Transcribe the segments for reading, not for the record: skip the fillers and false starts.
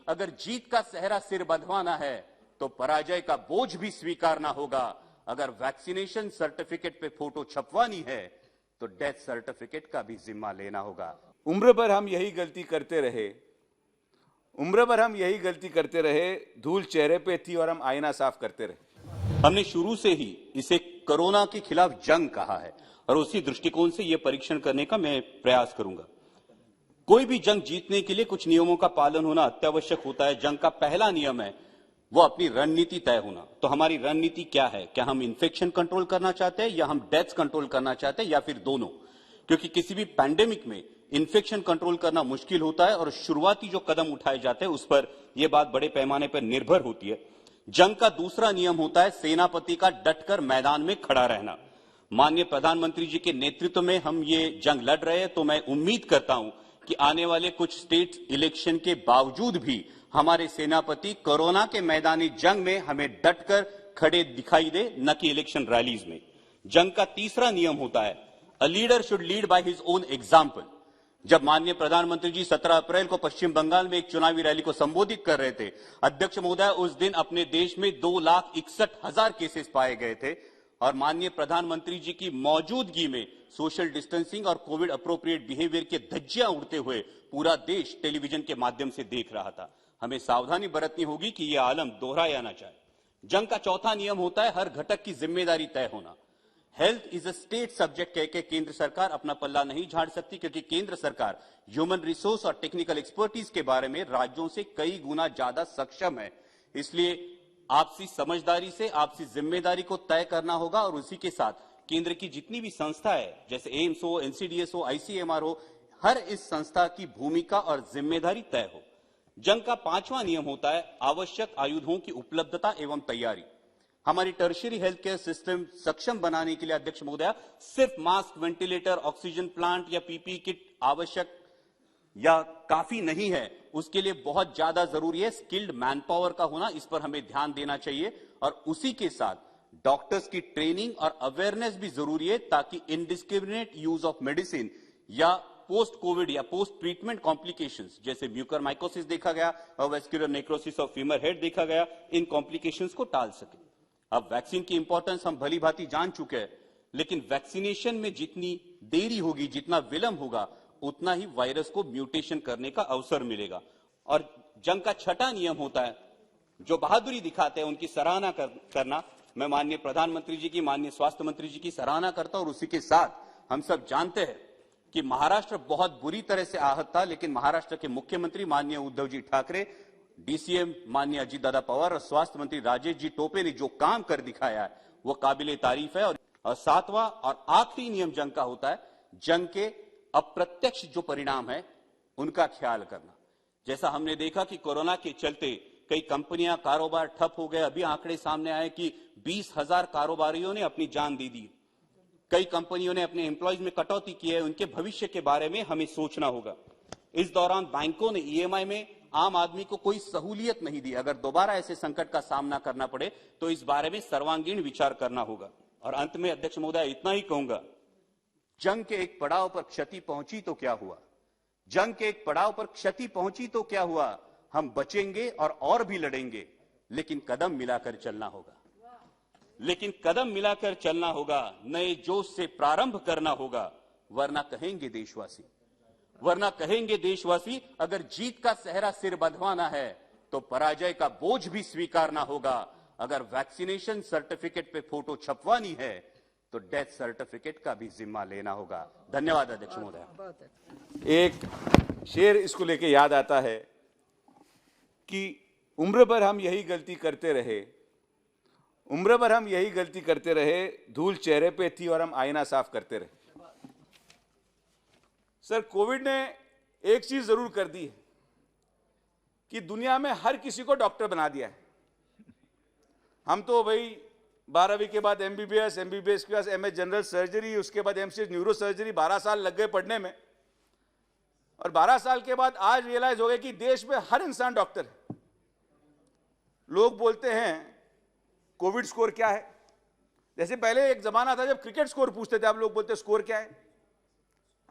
अगर जीत का सेहरा सिर बंधवाना है तो पराजय का बोझ भी स्वीकारना होगा। अगर वैक्सीनेशन सर्टिफिकेट पे फोटो छपवानी है तो डेथ सर्टिफिकेट का भी जिम्मा लेना होगा। उम्र भर हम यही गलती करते रहे, धूल चेहरे पे थी और हम आईना साफ करते रहे। हमने शुरू से ही इसे कोरोना के खिलाफ जंग कहा है और उसी दृष्टिकोण से यह परीक्षण करने का मैं प्रयास करूंगा। कोई भी जंग जीतने के लिए कुछ नियमों का पालन होना अत्यावश्यक होता है। जंग का पहला नियम है वो अपनी रणनीति तय होना। तो हमारी रणनीति क्या है? क्या हम इन्फेक्शन कंट्रोल करना चाहते हैं या हम डेथ्स कंट्रोल करना चाहते हैं या फिर दोनों? क्योंकि किसी भी पैंडेमिक में इन्फेक्शन कंट्रोल करना मुश्किल होता है और शुरुआती जो कदम उठाए जाते हैं उस पर यह बात बड़े पैमाने पर निर्भर होती है। जंग का दूसरा नियम होता है सेनापति का डटकर मैदान में खड़ा रहना। माननीय प्रधानमंत्री जी के नेतृत्व में हम ये जंग लड़ रहे हैं, तो मैं उम्मीद करता हूं कि आने वाले कुछ स्टेट इलेक्शन के बावजूद भी हमारे सेनापति कोरोना के मैदानी जंग में हमें डटकर खड़े दिखाई दे, न कि इलेक्शन रैलीज में। जंग का तीसरा नियम होता है a leader should lead by his own example. जब माननीय प्रधानमंत्री जी 17 अप्रैल को पश्चिम बंगाल में एक चुनावी रैली को संबोधित कर रहे थे, अध्यक्ष महोदय, उस दिन अपने देश में 2,61,000 केसेस पाए गए थे और माननीय प्रधानमंत्री जी की मौजूदगी में सोशल डिस्टेंसिंग और कोविड अप्रोप्रिएट बिहेवियर के धज्जियां उड़ते हुए पूरा देश टेलीविजन के माध्यम से देख रहा था। हमें सावधानी बरतनी होगी कि यह आलम दोहराया ना जाए। जंग का चौथा नियम होता है हर घटक की जिम्मेदारी तय होना। Health is a state subject कह के केंद्र सरकार अपना पल्ला नहीं झाड़ सकती, क्योंकि केंद्र सरकार ह्यूमन रिसोर्स और टेक्निकल एक्सपर्टीज के बारे में राज्यों से कई गुना ज्यादा सक्षम है। इसलिए आपसी समझदारी से आपसी जिम्मेदारी को तय करना होगा और उसी के साथ केंद्र की जितनी भी संस्था है, जैसे एम्स हो, एनसीडीएस हो, आईसीएमआर हो, हर इस संस्था की भूमिका और जिम्मेदारी तय हो। जंग का पांचवा नियम होता है आवश्यक आयुधों की उपलब्धता एवं तैयारी। हमारी टर्शियरी हेल्थ केयर सिस्टम सक्षम बनाने के लिए अध्यक्ष महोदय सिर्फ मास्क, वेंटिलेटर, ऑक्सीजन प्लांट या पीपीई किट आवश्यक या काफी नहीं है। उसके लिए बहुत ज्यादा जरूरी है स्किल्ड मैन पावर का होना। इस पर हमें ध्यान देना चाहिए और उसी के साथ डॉक्टर्स की ट्रेनिंग और अवेयरनेस भी जरूरी है, ताकि इनडिस्क्रिमिनेट यूज ऑफ मेडिसिन या पोस्ट कोविड या पोस्ट ट्रीटमेंट कॉम्प्लिकेशंस जैसे म्यूकरमाइकोसिस देखा गया और vascular necrosis of femur head देखा गया, इन कॉम्प्लिकेशंस को टाल सके। अब वैक्सीन की इंपॉर्टेंस हम भली भांति जान चुके हैं, लेकिन वैक्सीनेशन में जितनी देरी होगी, जितना विलंब होगा, उतना ही वायरस को म्यूटेशन करने का अवसर मिलेगा। और जंग का छठा नियम होता है जो बहादुरी दिखाते हैं उनकी सराहना करना। मैं माननीय प्रधानमंत्री जी की, माननीय स्वास्थ्य मंत्री जी की सराहना करता हूं और उसी के साथ हम सब जानते हैं कि महाराष्ट्र बहुत बुरी तरह से आहत था, लेकिन महाराष्ट्र के मुख्यमंत्री माननीय उद्धव जी ठाकरे, डीसीएम माननीय अजीत दादा पवार और स्वास्थ्य मंत्री राजेश जी टोपे ने जो काम कर दिखाया है वो काबिले तारीफ है। और सातवां और आखिरी नियम जंग का होता है जंग के अप्रत्यक्ष जो परिणाम है उनका ख्याल करना। जैसा हमने देखा कि कोरोना के चलते कई कंपनियां, कारोबार ठप हो गए। अभी आंकड़े सामने आए कि 20,000 कारोबारियों ने अपनी जान दे दी। कई कंपनियों ने अपने एम्प्लॉयज में कटौती की है। उनके भविष्य के बारे में हमें सोचना होगा। इस दौरान बैंकों ने ईएमआई में आम आदमी को कोई सहूलियत नहीं दी। अगर दोबारा ऐसे संकट का सामना करना पड़े तो इस बारे में सर्वांगीण विचार करना होगा। और अंत में अध्यक्ष महोदय इतना ही कहूंगा, जंग के एक पड़ाव पर क्षति पहुंची तो क्या हुआ? जंग के एक पड़ाव पर क्षति पहुंची तो क्या हुआ? हम बचेंगे और भी लड़ेंगे, लेकिन कदम मिलाकर चलना होगा। कदम मिलाकर चलना होगा, नए जोश से प्रारंभ करना होगा, वरना कहेंगे देशवासी अगर जीत का सेहरा सिर बंधवाना है तो पराजय का बोझ भी स्वीकारना होगा। अगर वैक्सीनेशन सर्टिफिकेट पे फोटो छपवानी है तो डेथ सर्टिफिकेट का भी जिम्मा लेना होगा। धन्यवाद अध्यक्ष महोदय। एक शेर इसको लेके याद आता है कि उम्र भर हम यही गलती करते रहे, धूल चेहरे पे थी और हम आईना साफ करते रहे। सर, कोविड ने एक चीज जरूर कर दी है कि दुनिया में हर किसी को डॉक्टर बना दिया है। हम तो भाई 12वीं के बाद एमबीबीएस, एमबीबीएस के बाद एमएस जनरल सर्जरी, उसके बाद एमसीएस न्यूरो सर्जरी, 12 साल लग गए पढ़ने में। और 12 साल के बाद आज रियलाइज हो गया कि देश में हर इंसान डॉक्टर है। लोग बोलते हैं कोविड स्कोर क्या है? जैसे पहले एक जमाना था जब क्रिकेट स्कोर पूछते थे, अब लोग बोलते स्कोर क्या है?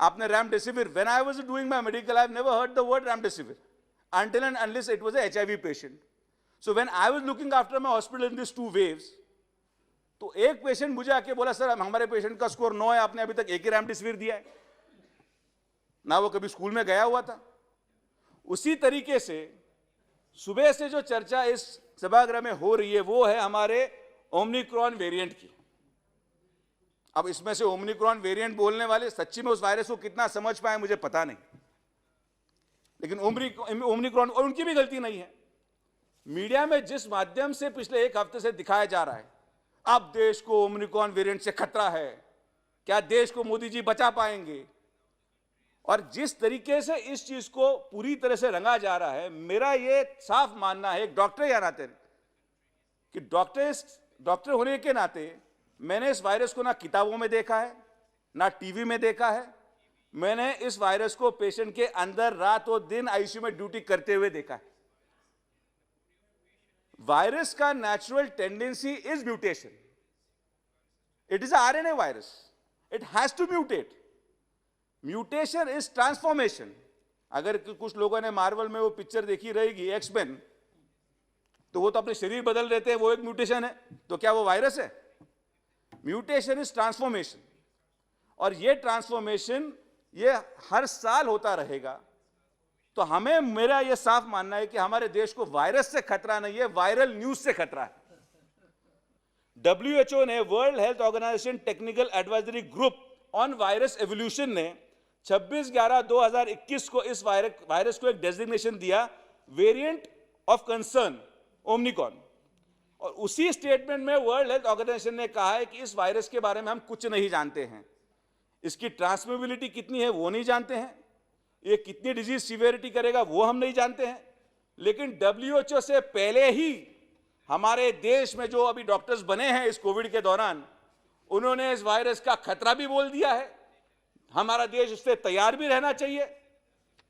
आपने remdesivir, when I was doing my medical I have never heard the word remdesivir. until and unless it was a HIV patient. So when I was looking after my hospital in these 2 waves, तो एक patient मुझे आके बोला, sir हमारे patient का score 9 है, आपने अभी तक एक ही रेमडेसिविर दिया है, ना वो कभी स्कूल में गया हुआ था। उसी तरीके से सुबह से जो चर्चा इस सभागृह में हो रही है वो है हमारे ओमिक्रॉन वेरिएंट की। अब इसमें से ओमिक्रॉन वेरिएंट बोलने वाले सच्ची में उस वायरस को कितना समझ पाए मुझे पता नहीं, लेकिन ओमिक्रॉन, और उनकी भी गलती नहीं है। मीडिया में जिस माध्यम से पिछले 1 हफ्ते से दिखाया जा रहा है, अब देश को ओमिक्रॉन वेरिएंट से खतरा है, क्या देश को मोदी जी बचा पाएंगे, और जिस तरीके से इस चीज को पूरी तरह से रंगा जा रहा है, मेरा ये साफ मानना है एक डॉक्टर या नाते कि डॉक्टर होने के नाते मैंने इस वायरस को ना किताबों में देखा है, ना टीवी में देखा है, मैंने इस वायरस को पेशेंट के अंदर रात और दिन आईसीयू में ड्यूटी करते हुए देखा है। वायरस का natural tendency is mutation. It is RNA virus, it has to mutate. Mutation is transformation. अगर कुछ लोगों ने मार्वल में वो पिक्चर देखी रहेगी एक्समैन, तो वो तो अपने शरीर बदल देते हैं, वो एक म्यूटेशन है। तो क्या वो वायरस है? म्यूटेशन इज ट्रांसफॉर्मेशन, और ये ट्रांसफॉर्मेशन ये हर साल होता रहेगा। तो हमें, मेरा ये साफ मानना है कि हमारे देश को वायरस से खतरा नहीं है, वायरल न्यूज से खतरा है। WHO ने, world health organization technical advisory group on virus evolution ने 26/11/2021 को इस वायरस को एक डेजिग्नेशन दिया, वेरिएंट ऑफ कंसर्न ओमिक्रॉन। और उसी स्टेटमेंट में वर्ल्ड हेल्थ ऑर्गेनाइजेशन ने कहा है कि इस वायरस के बारे में हम कुछ नहीं जानते हैं। इसकी ट्रांसमिबिलिटी कितनी है वो नहीं जानते हैं, ये कितनी डिजीज सीवियरिटी करेगा वो हम नहीं जानते हैं। लेकिन WHO से पहले ही हमारे देश में जो अभी डॉक्टर्स बने हैं इस कोविड के दौरान, उन्होंने इस वायरस का खतरा भी बोल दिया है। हमारा देश उससे तैयार भी रहना चाहिए।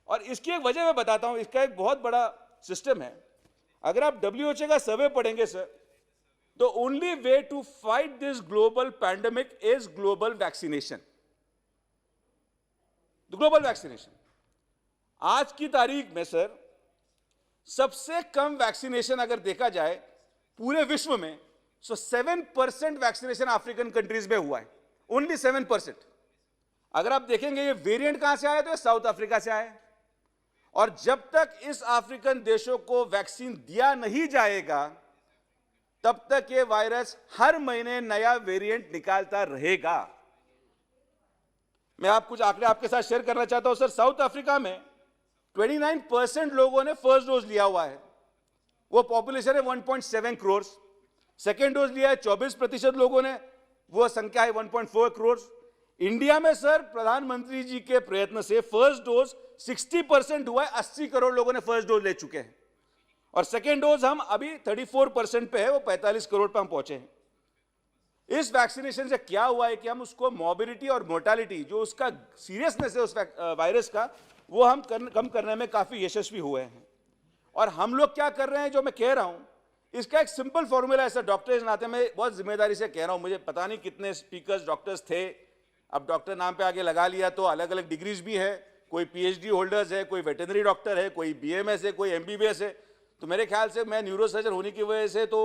और इसकी एक वजह मैं बताता हूं, इसका एक बहुत बड़ा सिस्टम है। अगर आप WHO का सर्वे पढ़ेंगे सर, तो only way to fight this global pandemic is global vaccination. Global vaccination. आज की तारीख में सर सबसे कम वैक्सीनेशन अगर देखा जाए पूरे विश्व में, सो 7% वैक्सीनेशन अफ्रीकन कंट्रीज में हुआ है, ओनली 7%। अगर आप देखेंगे ये वेरिएंट कहां से आया, तो साउथ अफ्रीका से आया। और जब तक इस अफ्रीकन देशों को वैक्सीन दिया नहीं जाएगा, तब तक ये वायरस हर महीने नया वेरिएंट निकालता रहेगा। मैं आप कुछ आंकड़े आपके साथ शेयर करना चाहता हूं सर। साउथ अफ्रीका में 29% लोगों ने फर्स्ट डोज लिया हुआ है, वो पॉपुलेशन है 1.7 करोड़। सेकेंड डोज लिया है 24% लोगों ने, वो संख्या है 1.4 करोड़। इंडिया में सर प्रधानमंत्री जी के प्रयत्न से फर्स्ट डोज 60% हुआ है, 80 करोड़ लोगों ने फर्स्ट डोज ले चुके हैं। और सेकेंड डोज हम अभी 34% पे है, वो 45 करोड़ पे हम पहुंचे हैं। इस वैक्सीनेशन से क्या हुआ है कि हम उसको मॉर्बिडिटी और मोर्टालिटी, जो उसका सीरियसनेस है उस वायरस का, वो हम कम करने में काफी यशस्वी हुए हैं। और हम लोग क्या कर रहे हैं, जो मैं कह रहा हूं, इसका एक सिंपल फॉर्मूला है सर। डॉक्टर के नाते मैं बहुत जिम्मेदारी से कह रहा हूं, मुझे पता नहीं कितने स्पीकर्स डॉक्टर्स थे, अब डॉक्टर नाम पे आगे लगा लिया तो अलग अलग डिग्रीज भी है, कोई PhD होल्डर्स है, कोई वेटरनरी डॉक्टर है, कोई BMS है, कोई MBBS है। तो मेरे ख्याल से मैं न्यूरोसर्जन होने की वजह से तो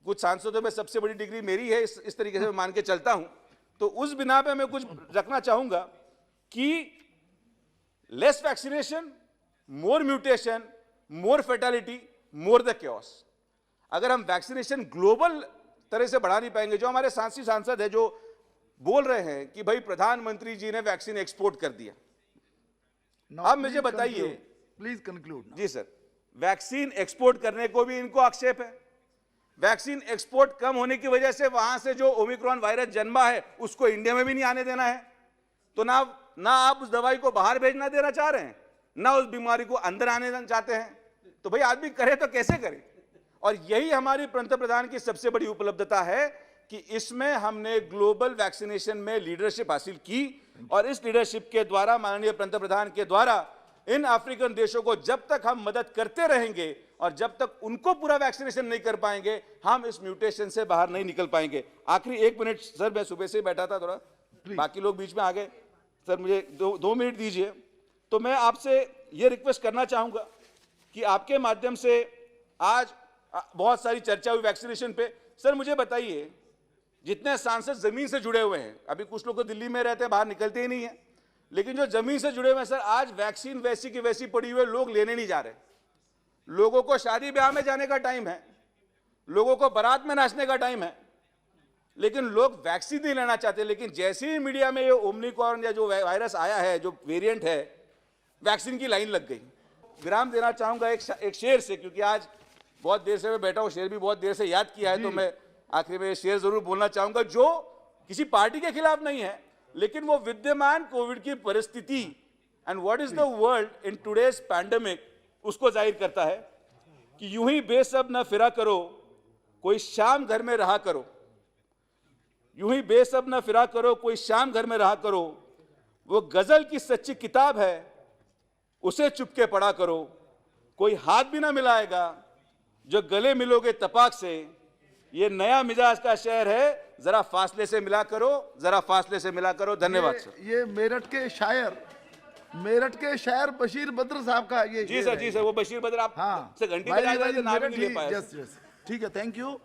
कुछ सांसदों में सबसे बड़ी डिग्री मेरी है, इस तरीके से मैं मान के चलता हूं। तो उस बिना पे मैं कुछ रखना चाहूंगा कि less vaccination, more mutation, more fatality, more the chaos. अगर हम वैक्सीनेशन ग्लोबल तरह से बढ़ा नहीं पाएंगे, जो हमारे सांसद है जो बोल रहे हैं कि भाई प्रधानमंत्री जी ने वैक्सीन एक्सपोर्ट कर दिया, अब मुझे बताइए, प्लीज कंक्लूड। जी सर, वैक्सीन एक्सपोर्ट करने को भी इनको आक्षेप है। वैक्सीन एक्सपोर्ट कम होने की वजह से वहां से जो ओमिक्रॉन वायरस जन्मा है उसको इंडिया में भी नहीं आने देना है। तो ना आप उस दवाई को बाहर भेजना देना चाह रहे हैं, ना उस बीमारी को अंदर आने देना चाहते हैं। तो भाई आदमी करे तो कैसे करे? और यही हमारी पंतप्रधान की सबसे बड़ी उपलब्धता है कि इसमें हमने ग्लोबल वैक्सीनेशन में लीडरशिप हासिल की। और इस लीडरशिप के द्वारा, माननीय पंतप्रधान के द्वारा, इन अफ्रीकन देशों को जब तक हम मदद करते रहेंगे और जब तक उनको पूरा वैक्सीनेशन नहीं कर पाएंगे, हम इस म्यूटेशन से बाहर नहीं निकल पाएंगे। आखिरी 1 मिनट सर, मैं सुबह से बैठा था, थोड़ा बाकी लोग बीच में आ गए सर, मुझे 2 मिनट दीजिए। तो मैं आपसे ये रिक्वेस्ट करना चाहूंगा कि आपके माध्यम से आज बहुत सारी चर्चा हुई वैक्सीनेशन पे। सर मुझे बताइए, जितने सांसद जमीन से जुड़े हुए हैं, अभी कुछ लोग तो दिल्ली में रहते हैं, बाहर निकलते ही नहीं है, लेकिन जो जमीन से जुड़े हुए हैं सर, आज वैक्सीन वैसी की वैसी पड़ी हुई है, लोग लेने नहीं जा रहे। लोगों को शादी ब्याह में जाने का टाइम है, लोगों को बारात में नाचने का टाइम है, लेकिन लोग वैक्सीन नहीं लेना चाहते। लेकिन जैसे ही मीडिया में ये ओमिक्रॉन या जो वायरस आया है, जो वेरिएंट है, वैक्सीन की लाइन लग गई। विराम देना चाहूंगा एक शेर से, क्योंकि आज बहुत देर से मैं बैठा हूं, शेर भी बहुत देर से याद किया है, तो मैं आखिर में शेर जरूर बोलना चाहूंगा, जो किसी पार्टी के खिलाफ नहीं है, लेकिन वो विद्यमान कोविड की परिस्थिति and what is the world in today's pandemic उसको जाहिर करता है कि यूं ही बेसब न फिरा करो, कोई शाम घर में रहा करो। यूं ही बेसब न फिरा करो, कोई शाम घर में रहा करो। वो गजल की सच्ची किताब है, उसे चुपके पढ़ा करो। कोई हाथ भी ना मिलाएगा, जो गले मिलोगे तपाक से। ये नया मिजाज का शहर है, जरा फासले से मिला करो, जरा फासले से मिला करो। धन्यवाद सर। ये मेरठ के शायर बशीर बद्र साहब का ये जी सर, वो बशीर बद्र आप हाँ से घंटी बजा रहे थे, नाम ही नहीं ले पाया। ठीक है, थैंक यू।